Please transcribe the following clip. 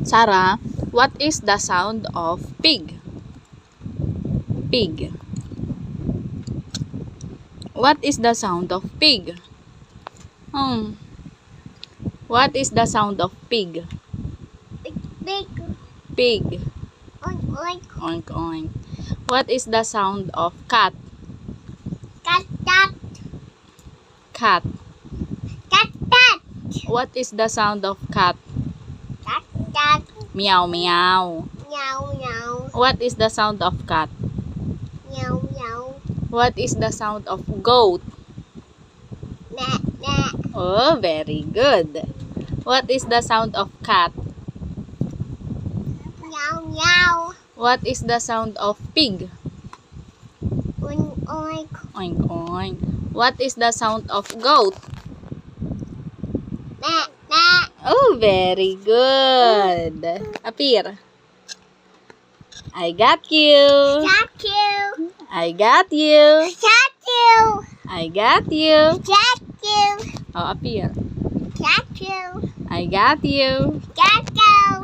Sarah, what is the sound of pig? Pig. What is the sound of pig? What is the sound of pig? Big. Pig. Oink, oink. Oink, oink. What is the sound of cat? Cat, cat. Cat. Cat, cat. What is the sound of cat? Cat, cat. Meow, meow. Meow, meow. What is the sound of cat? Meow, meow. What is the sound of goat? Meh, meh. Oh, very good. What is the sound of cat? Meow, meow. What is the sound of pig? Oink, oink. Oink, oink. What is the sound of goat? Meh, meh. Oh, very good. Appear. I got you. Cat you. I got you. Cat you. I got you. Cat you. Oh, appear. Cat you. I got you. Cat you.